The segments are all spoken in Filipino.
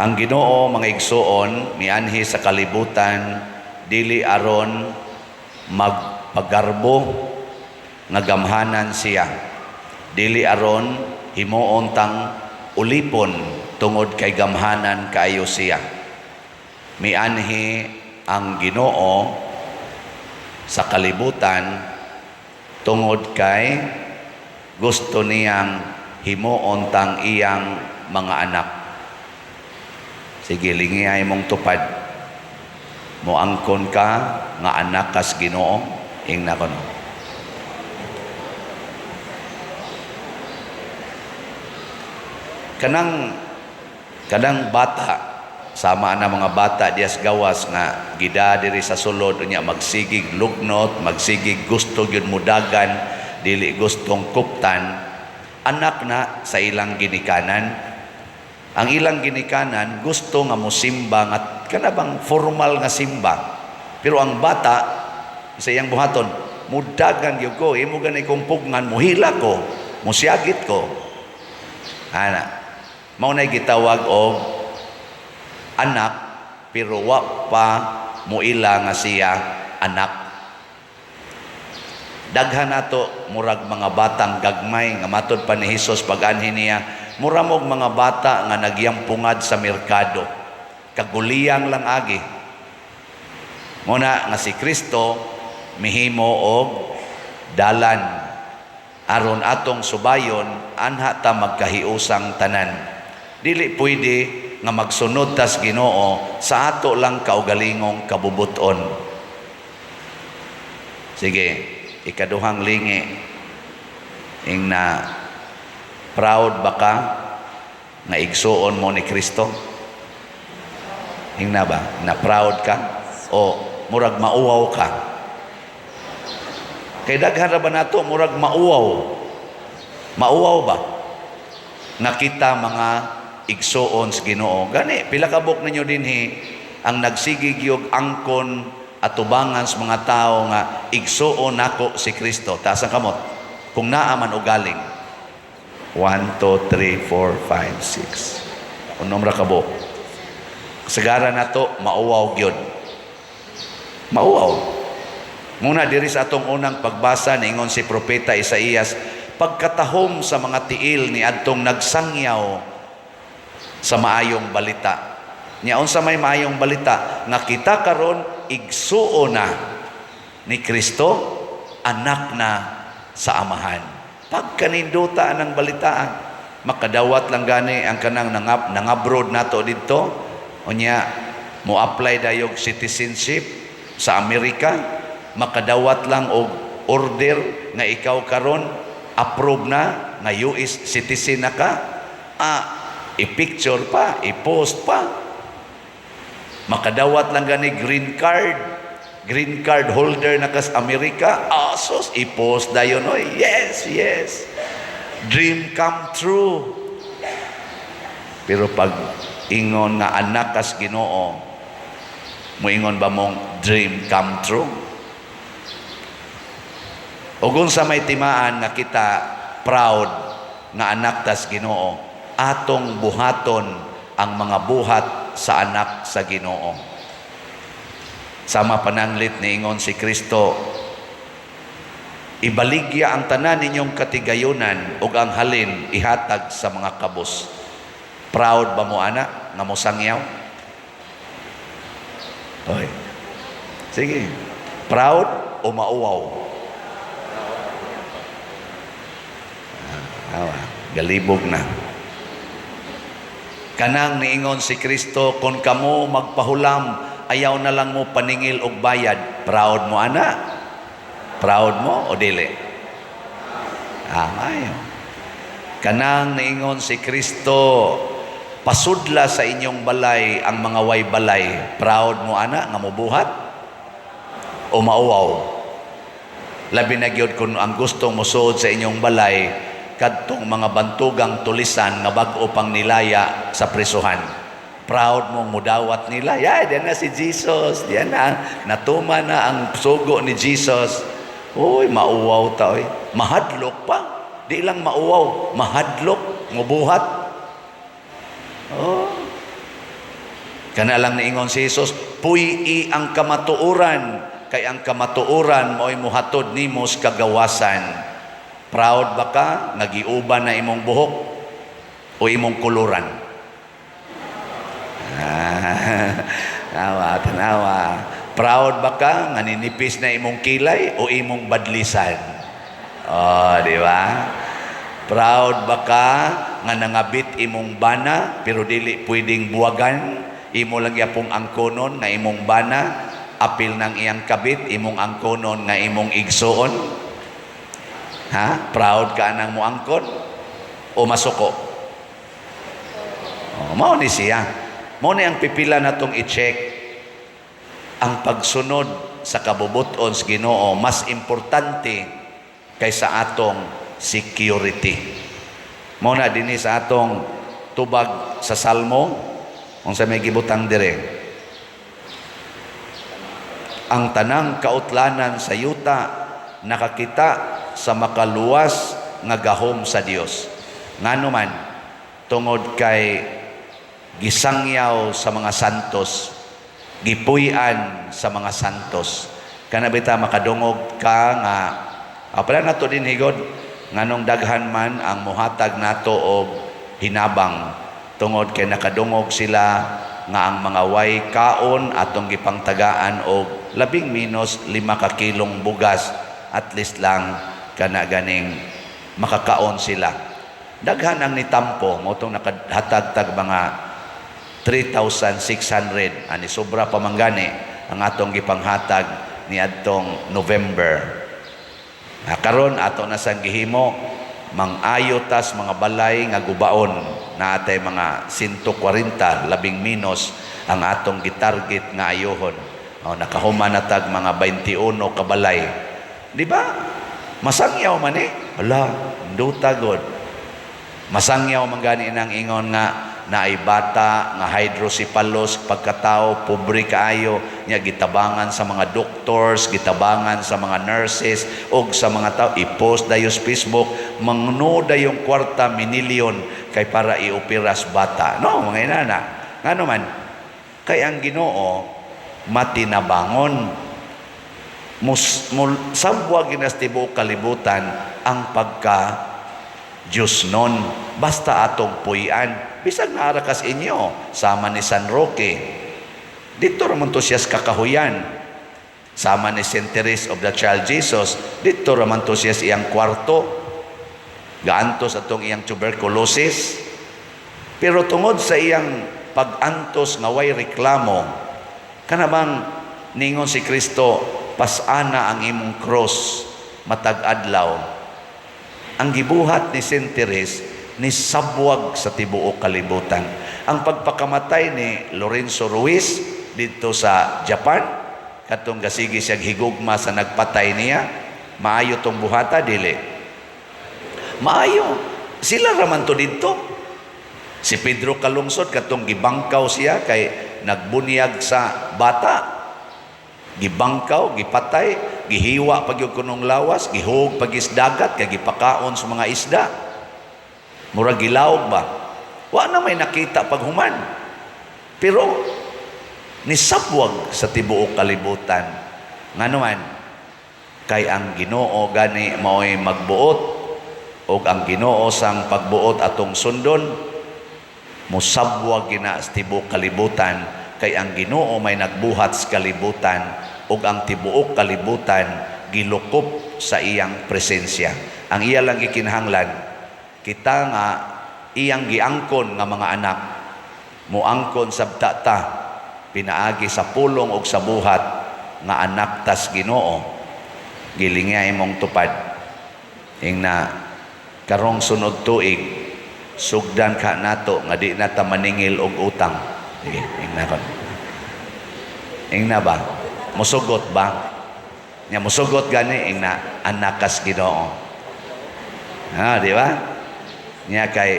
Ang Ginoo, mga igsoon, mianhi sa kalibutan, dili aron magpagarbo nga gamhanan siya. Dili aron himuon tang ulipon tungod kay gamhanan kaayo siya. Mianhi ang Ginoo sa kalibutan tungod kay gusto niyang himuon tang iyang mga anak. Sige, lingiyay mong tupad. Moangkon ka nga anak kas Ginoo, ingna ko no. Kanang bata, sama na mga bata diyas gawas nga gida diri sa sulod unya magsigig lugnot, magsigig gusto gyud mudagan, dili gustong kuptan, anak na sa ilang ginikanan. Ang ilang ginikanan gusto nga mosimba nga kanabang formal nga simba. Pero ang bata sa iyang buhaton, mudagan gyud ko, imo ganay kong pugngan, muhila ko, musyagit ko. Ana, mao nay gitawag og anak pero wa pa muila nga siya anak. Daghan nato murag mga batang gagmay nga matud pa ni Hesus pag-anhin niya, muramog mga bata nga nagyampungad sa merkado. Kaguliyang lang agi. Muna nga si Kristo mihimo og dalan aron atong subayon anha ta magkahiusang tanan. Dili pwede nga magsunod tas Ginoo sa ato lang kaugalingong kabubuton. Sige, ikaduhang lingi ing na proud ba ka nga igsuon mo ni Kristo? Ing na ba? Na proud ka? O murag mauwaw ka? Kay daghan ra ba nato murag mauwaw? Mauwaw ba? Nakita mga igsuon sa Ginoo. Gani, pila kabuk ninyo dinhi ang nagsigig yung angkon at tubangan sa mga tao nga igsuon nako si Kristo. Taas ang kamot. Kung naaman o galing. 1, 2, 3, 4, 5, 6. Unom ra kabuk. Sagara na to, mauwaw gyud. Mauwaw. Muna diri sa atong unang pagbasa niingon si Propeta Isaías, pagkatahom sa mga tiil ni adtong nagsangyaw sa maayong balita. Nya unsa may maayong balita nga kita karon igsuo na ni Kristo, anak na sa amahan. Pagkaninduta ang balitaan, makadawat lang gani ang kanang nangabroad nato dito, unya mo apply dayog citizenship sa Amerika, makadawat lang og order nga ikaw karon approve na nga US citizen na ka. I-picture pa, i-post pa. Makadawat lang gani green card holder na kas Amerika, asos i-post dayon oy. Yes, yes. Dream come true. Pero pag ingon nga anak kas Ginoo, moingon ba mong dream come true? Ug unsa may timaan nga kita proud nga anak tas Ginoo, atong buhaton ang mga buhat sa anak sa Ginoo. Sama pananglit niingon si Kristo, ibaligya ang tanan ninyong katigayunan ug ang halin ihatag sa mga kabus. Proud ba mo anak nga mosangyaw? Oy. Sige. Proud o mauwaw? Galibog na. Kanang niingon si Kristo, kung kamo magpahulam, ayaw na lang mo paningil og bayad. Proud mo ana? Proud mo o dili? Ayaw. Kanang niingon si Kristo, pasudla sa inyong balay ang mga way balay. Proud mo ana nga mobuhat? O mauwaw? Labi na gyud kung ang gusto mo suod sa inyong balay, kadtong mga bantugang tulisan nga bag-o pang nilaya sa prisuhan. Proud mong mudawat nila. Diyan na si Jesus. Diyan na. Natuma na ang sugo ni Jesus. Uy, mauwaw ta. Mahadlok pa. Di lang mauwaw. Mahadlok. Mubuhat. Oh. Kana lang niingon si Jesus, puy ang kamatuoran, kay ang kamatuoran mo'y muhatod nimo sa kagawasan. Proud ba ka nga giuban na imong buhok o imong kuluran? Tanawa. Proud ba ka nga ninipis na imong kilay o imong badlisan? Oh, di ba? Proud ba ka nga nangabit imong bana pero dili pwedeng buwagan? Imo lang yapong angkonon nga imong bana, apil ng iyang kabit, imong angkonon nga imong igsuon? Ha? Proud ka nang mo angkon o masuko? Oh, mao ni siya. Mao ni ang pipila natong i-check. Ang pagsunod sa kabubuton sa Ginoo mas importante kaysa atong security. Mao na dinhi sa atong tubag sa Salmo, kung sa may gibutang dire. Ang tanang kautlanan sa yuta nakakita sa makaluwas nga gahom sa Dios. Ngano man tungod kay gisangyaw sa mga santos, gipuy-an sa mga santos. Kana bita makadungog ka nga pala nato din higod nganong daghan man ang muhatag nato og hinabang tungod kay nakadungog sila nga ang mga way kaon atong gipangtagaan og labing minus 5 ka kilong bugas, at least lang kana ganing makakaon sila. Daghan ang nitampo mo tong nakahatag tag mga 3,600 ani sobra pa manggani ang atong gipanghatag ni adtong November. Karon ato na sang gihimo mang-ayo tas mga balay nga gubaon na atay mga 140 labing minus ang atong gitarget nga ayohon. Nakahuman na tag mga 21 ka balay. Di ba? Masangyaw man Hala, duta god. Masangyaw man gani nang ingon nga naay bata nga hydrocephalus pagkatao pobre kaayo nya gitabangan sa mga doctors, gitabangan sa mga nurses og sa mga tao i-post dayo sa Facebook mangno dayong kwarta minilyon kay para ioperas bata. No, mga inana. Ngano man kay ang Ginoo matinabangon sabwa ginas tibuok kalibutan ang pagka Diyos nun. Basta atong puyan. Bisag naarakas inyo, sama ni San Roque. Dito raman to siya sa kakahuyan. Sama ni St. Therese of the Child Jesus. Dito raman to siya sa iyang kwarto. Gaantos atong iyang tuberculosis. Pero tungod sa iyang pag-antos nga way reklamo, kanabang ningon si Kristo, pasana ang imong cross matag adlaw. Ang gibuhat ni St. Therese ni sabwag sa tibuok kalibutan. Ang pagpakamatay ni Lorenzo Ruiz dito sa Japan, katong gasigi siya higugma sa nagpatay niya, maayo tong buhata dili. Maayo. Sila raman to dito. Si Pedro Calungsod katong gibangkaw siya kay nagbunyag sa bata. Gibangkaw, gipatay, gihiwa pag yung kunong lawas, gihug pag isdagat, kay gipakaon sa mga isda. Murag gilawog ba? Wa na may nakita paghuman. Pero nisabwag sa tibuok kalibutan. Ngano man kay ang Ginoo gani mao'y magbuot o ang Ginoo sang pagbuot atong sundon musabwag gina sa tibuok kalibutan. Kay ang Ginoo may nagbuhat sa kalibutan ug ang tibuok kalibutan gilukop sa iyang presensya. Ang iya lang gikinahanglan kita nga iyang giangkon nga mga anak muangkon sabta ta pinaagi sa pulong ug sa buhat nga anak tas Ginoo gilingya imong tupad ingna karong sunod tuig sugdan ka nato nga di na ta maningil og utang. Sige, ingna kon. Ingna ba? Musugot ba? Nya musugot gani ingna anak kas Ginoo. Di ba? Nya kay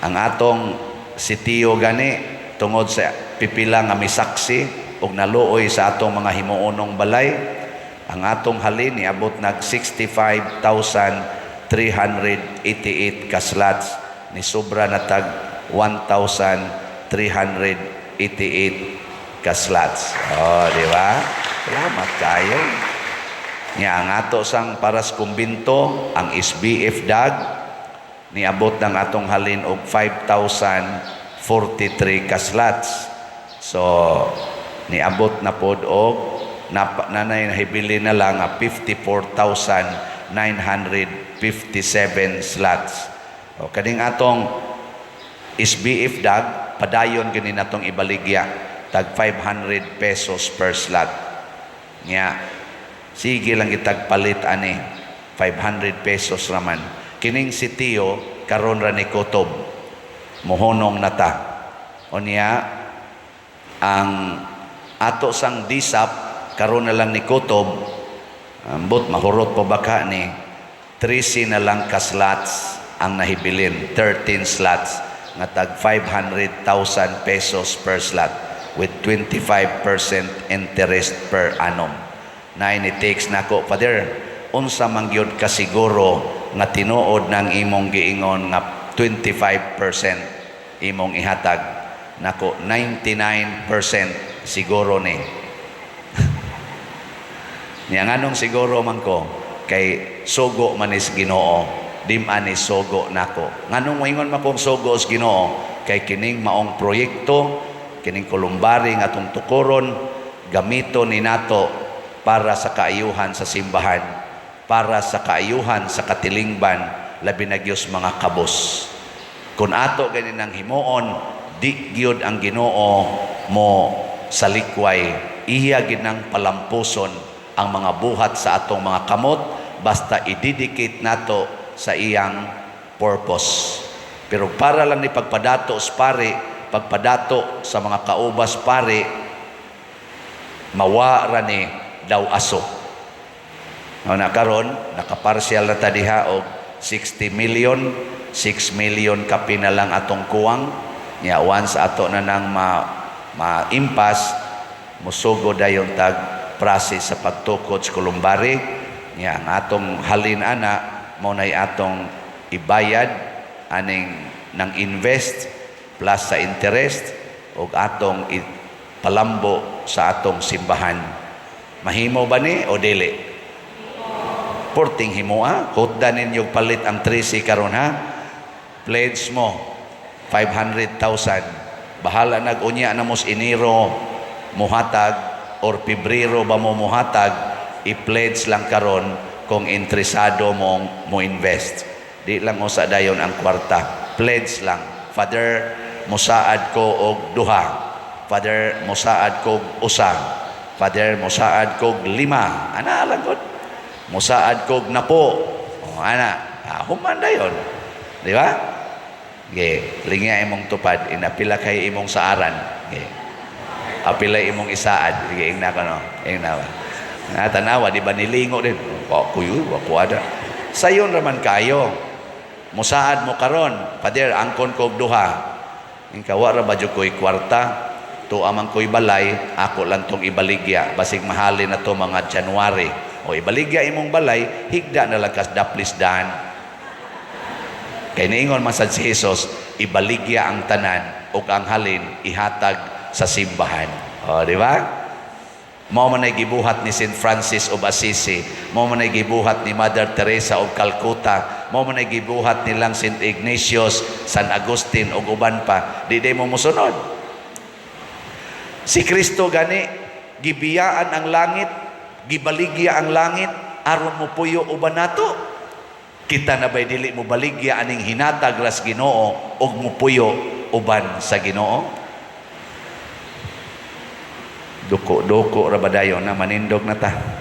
ang atong sitiyo gani tungod sa pipila nga misaksi ug naluoy sa atong mga himuonong balay, ang atong halin niabot nag 65,388 ka slots ni sobra na tag 1,300 388 ka slots. Oh, di ba? Salamat kayo. Nga ang ato sang paras kumbinto, ang SBF DAG, niabot ng atong halin og 5,043 ka slots. So, niabot na pod og nanay nahibili na lang 54,957 slots. O, kading atong SBF DAG, padayon gani natong ibaligya, tag 500 pesos per slot. Nga, sige lang itagpalit ani 500 pesos raman. Kining si Tio karon ra ni kutob. Mohonong nata. O niya ang ato sang disap karon na lang ni kutob. Ambot mahurot pa baka ni 13 na lang ka slots ang nahibilin, 13 slots nga tag 500,000 pesos per slot with 25% interest per annum. Na ini-takes nako, Father, unsa man gyud ka siguro nga tinuod ng imong giingon nga 25% imong ihatag, nako 99% siguro ni. Niya nganong siguro man ko kay sugo man is Ginoo, dim-an is sugo nako. Nganong moingon man kong sugo is Ginoo kay kining maong proyekto, kining kulumbari nga atong tukuron, gamito ni nato para sa kaayuhan sa simbahan, para sa kaayuhan sa katilingban, labi na Diyos mga kabos. Kung ato ganin ang himuon, di gyud ang Ginoo mo sa likway, iya ginang palampuson ang mga buhat sa atong mga kamot, basta i-dedicate nato sa iyang purpose. Pero para lang ni pagpadato sa pare, pagpadato sa mga kaubas pare, mawara ni daw aso. Na karon nakaparsyal na ta diha og 60 million, 6 million kapi na lang atong kuwang. Nya once ato na nang maimpas, musugo dayon tag process sa pagtukod sa kulumbari. Nya ang atong halin ana mo nay atong ibayad aning nang invest plus sa interest og atong palambo sa atong simbahan. Mahimo ba ni o dili? Porting himo hutdan ninyo palit ang 13 karon ha. Pledge mo 500,000. Bahala nag-unya na mos Enero muhatag or Pebrero ba mo muhatag, i-pledge lang karon kung interesado mong mo invest. Di lang usa dayon ang kwarta. Pledge lang. Father, musaad ko og duha. Father, musaad ko og usa. Father, musaad kog 5. Ana lang gud. Musaad kog 10. O ana, human dayon. Di ba? Ge, lingya imong tupad, inapila kay imong saaran. Ge. Apila imong isaad. Ge, ingna ko no. Ingna ba. Tanawa di ba nilingo din. Wa kuy, wa kuada. Sayon raman kayo. Musaad mo karon, Father, angkon kog duha. Ingkawa ra ba jud koy kwarta? To amang ko'y balay, ako lang tong ibaligya. Basig mahalin na to mga January. O ibaligya imong balay, higda na lang kas daplisdan. Kaya niingon man sa si Jesus, ibaligya ang tanan o ang halin, ihatag sa simbahan. O, di ba? Mao man ay gibuhat ni St. Francis of Assisi, mao man ay gibuhat ni Mother Teresa of Calcutta, mao man ay gibuhat nilang St. Ignatius, San Agustin o uban pa. Di mo musunod. Si Kristo gani, gibiyaan ang langit, gibaligya ang langit, aron mo puyo uban nato. Kita na ba'y dili mo baligya aning hinatag ras Ginoo, og mo puyo uban sa Ginoo? Duko-duko ra ba dayon na manindog na ta?